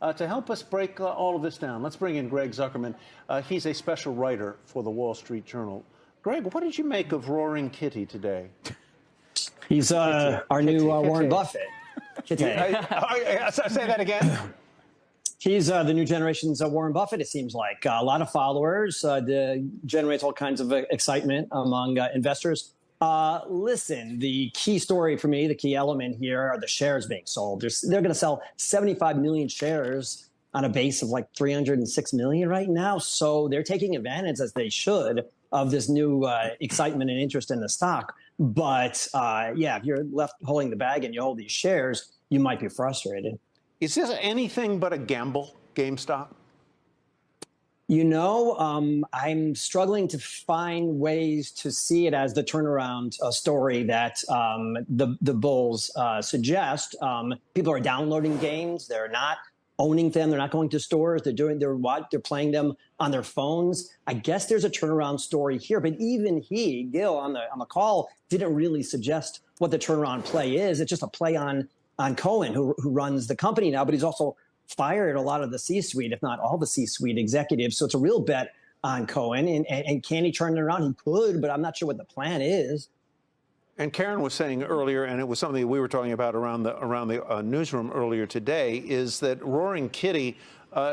To help us break all of this down, let's bring in Greg Zuckerman. He's a special writer for the Wall Street Journal. Greg, what did you make of Roaring Kitty today? He's our new Warren Buffett. Say that again. He's the new generation's Warren Buffett, it seems like. A lot of followers, generates all kinds of excitement among investors. Listen, the key story for me, the key element here are the shares being sold. They're going to sell 75 million shares on a base of like 306 million right now. So they're taking advantage, as they should, of this new excitement and interest in the stock. But yeah, if you're left holding the bag and you hold these shares, you might be frustrated. Is this anything but a gamble, GameStop? You know, I'm struggling to find ways to see it as the turnaround story that the bulls suggest. People are downloading games. They're not owning them. They're not going to stores. They're playing them on their phones. I guess there's a turnaround story here. But even Gil, on the call, didn't really suggest what the turnaround play is. It's just a play on Cohen, who runs the company now. But he's also fired a lot of the C-suite, if not all the C-suite executives. So it's a real bet on Cohen. And can he turn it around? He could, but I'm not sure what the plan is. And Karen was saying earlier, and it was something that we were talking about around the newsroom earlier today, is that Roaring Kitty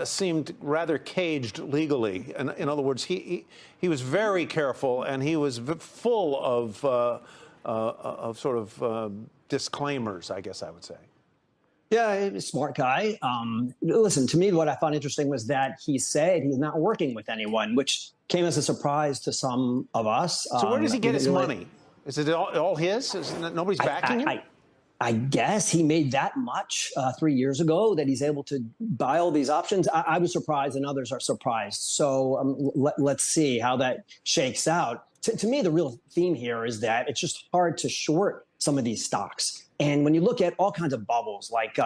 seemed rather caged legally. In other words, he was very careful, and he was full of sort of disclaimers, I guess I would say. Yeah, he's a smart guy. Listen, to me, what I found interesting was that he said he's not working with anyone, which came as a surprise to some of us. So where does he get his money? Is it all his? Nobody's backing him? I guess he made that much 3 years ago that he's able to buy all these options. I was surprised, and others are surprised. So let's see how that shakes out. To me, the real theme here is that it's just hard to short some of these stocks. And when you look at all kinds of bubbles, like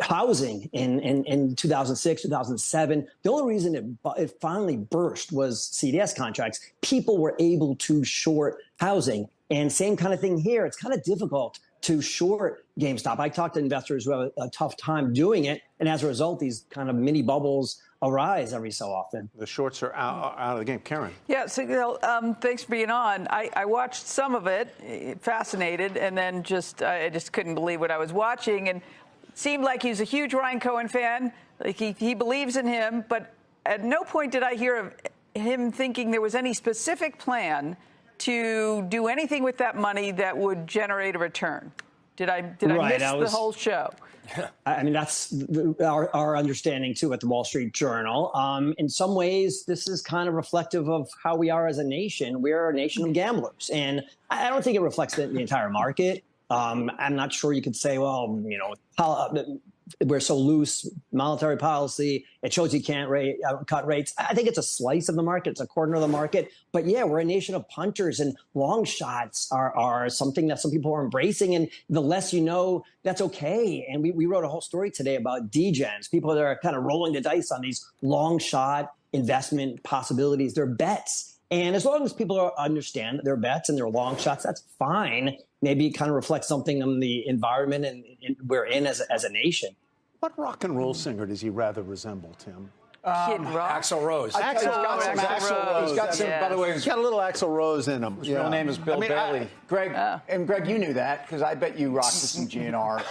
housing in 2006, 2007, the only reason it finally burst was CDS contracts. People were able to short housing. And same kind of thing here. It's kind of difficult to short GameStop. I talk to investors who have a tough time doing it. And as a result, these kind of mini bubbles arise every so often. The shorts are out of the game. Karen. Yeah, so thanks for being on. I watched some of it, fascinated, and then I just couldn't believe what I was watching. And it seemed like he's a huge Ryan Cohen fan. Like he believes in him. But at no point did I hear of him thinking there was any specific plan to do anything with that money that would generate a return. Did I miss the whole show? I mean, that's our understanding, too, at the Wall Street Journal. In some ways, this is kind of reflective of how we are as a nation. We're a nation of gamblers. And I don't think it reflects the entire market. I'm not sure you could say, well, you know, we're so loose, monetary policy, it shows you can't cut rates. I think it's a slice of the market. It's a corner of the market. But yeah, we're a nation of punters, and long shots are something that some people are embracing. And the less you know, that's okay. And we wrote a whole story today about degens, people that are kind of rolling the dice on these long shot investment possibilities. They're bets. And as long as people understand that they're bets and they're long shots, that's fine. Maybe it kind of reflects something on the environment and we're in as a nation. What rock and roll singer does he rather resemble, Tim? Kid Rock. Axl Rose. Axl Rose. He's got some, by the way, he's got a little Axl Rose in him. His real name is Bill Bailey. Greg, and Greg, you knew that because I bet you rocked to some GNR.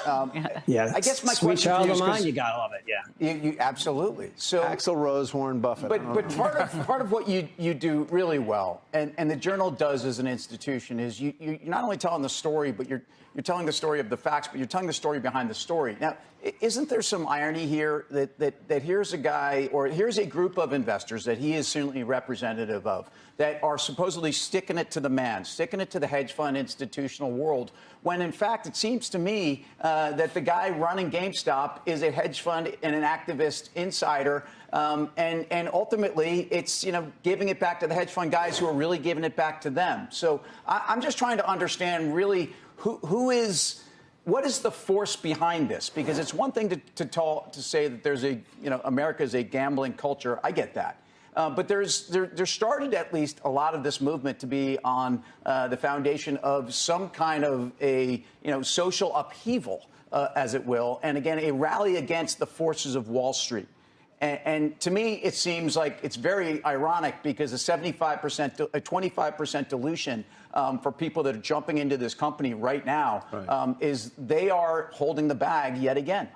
Yeah, I guess my sweet question child to of you is mine, you gotta love it. Yeah, you absolutely. So Axl Rose, Warren Buffett. But part of what you do really well, and the Journal does as an institution, is you're not only telling the story, but you're telling the story of the facts, but you're telling the story behind the story. Now, isn't there some irony here that here's a guy, or here's a group of investors that he is certainly representative of, that are supposedly sticking it to the man, sticking it to the hedge fund institutional world, when in fact it seems to me that the guy running GameStop is a hedge fund and an activist insider, and ultimately it's giving it back to the hedge fund guys who are really giving it back to them. So I'm just trying to understand really what is the force behind this? Because it's one thing to say that there's America is a gambling culture. I get that. But there started at least a lot of this movement to be on the foundation of some kind of a social upheaval, as it will, and again a rally against the forces of Wall Street. And to me, it seems like it's very ironic because a 25% dilution for people that are jumping into this company right now is they are holding the bag yet again.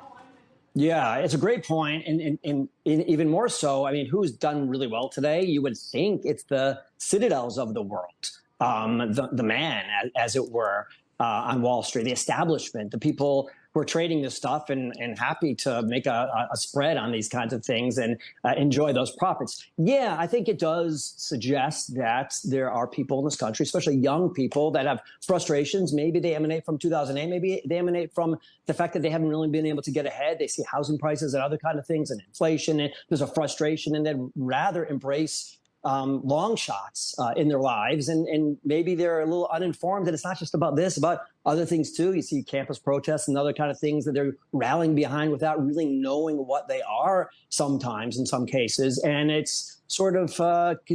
Yeah, it's a great point. And even more so, I mean, who's done really well today? You would think it's the Citadels of the world, the man, as it were, on Wall Street, the establishment, the people who are trading this stuff and happy to make a spread on these kinds of things and enjoy those profits. Yeah, I think it does suggest that there are people in this country, especially young people, that have frustrations. Maybe they emanate from 2008. Maybe they emanate from the fact that they haven't really been able to get ahead. They see housing prices and other kind of things and inflation, and there's a frustration, and they'd rather embrace long shots in their lives, and maybe they're a little uninformed. And it's not just about this, about other things too. You see campus protests and other kind of things that they're rallying behind without really knowing what they are sometimes in some cases. And it's sort of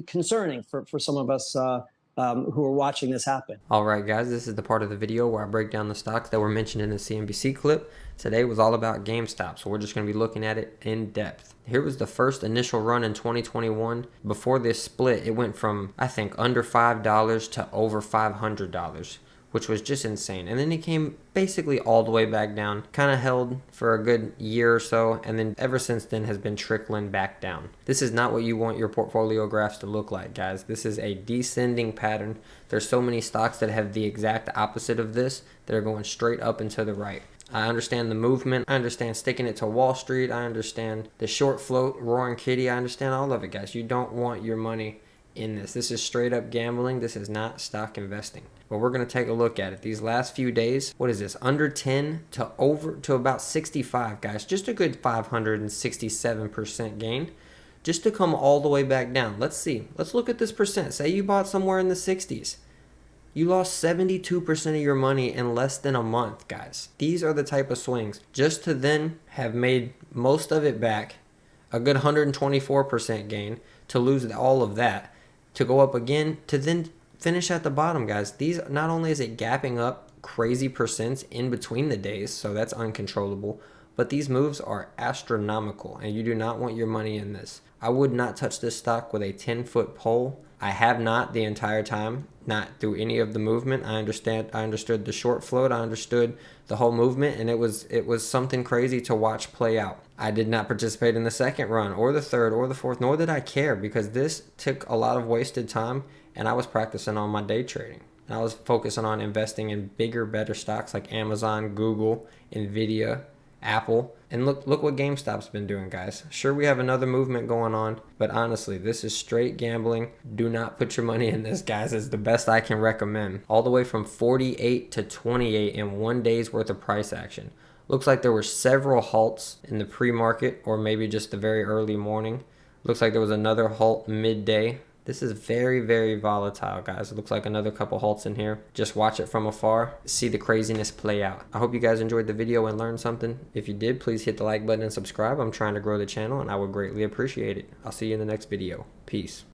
concerning for some of us who are watching this happen. All right, guys, this is the part of the video where I break down the stocks that were mentioned in the CNBC clip. Today was all about GameStop, so we're just going to be looking at it in depth. Here was the first initial run in 2021. Before this split, it went from, I think, under $5 to over $500, which was just insane. And then it came basically all the way back down, kind of held for a good year or so, and then ever since then has been trickling back down. This is not what you want your portfolio graphs to look like, guys. This is a descending pattern. There's so many stocks that have the exact opposite of this that are going straight up and to the right. I understand the movement. I understand sticking it to Wall Street. I understand the short float, roaring kitty. I understand all of it, guys. You don't want your money in this. This is straight up gambling. This is not stock investing. But we're going to take a look at it. These last few days, what is this? Under 10 to over to about 65, guys. Just a good 567% gain. Just to come all the way back down. Let's see. Let's look at this percent. Say you bought somewhere in the 60s. You lost 72% of your money in less than a month, guys. These are the type of swings. Just to then have made most of it back, a good 124% gain, to lose all of that, to go up again, to then finish at the bottom, guys. These, not only is it gapping up crazy percents in between the days, so that's uncontrollable, but these moves are astronomical, and you do not want your money in this. I would not touch this stock with a 10-foot pole. I have not the entire time, not through any of the movement. I understood the short float. I understood the whole movement, and it was something crazy to watch play out. I did not participate in the second run or the third or the fourth, nor did I care, because this took a lot of wasted time, and I was practicing on my day trading. And I was focusing on investing in bigger, better stocks like Amazon, Google, Nvidia, Apple. And look what GameStop's been doing, guys. Sure, we have another movement going on, but honestly, this is straight gambling. Do not put your money in this, guys. It's the best I can recommend. All the way from 48 to 28 in 1 day's worth of price action. Looks like there were several halts in the pre-market, or maybe just the very early morning. Looks like there was another halt midday. This is very, very volatile, guys. It looks like another couple halts in here. Just watch it from afar. See the craziness play out. I hope you guys enjoyed the video and learned something. If you did, please hit the like button and subscribe. I'm trying to grow the channel, and I would greatly appreciate it. I'll see you in the next video. Peace.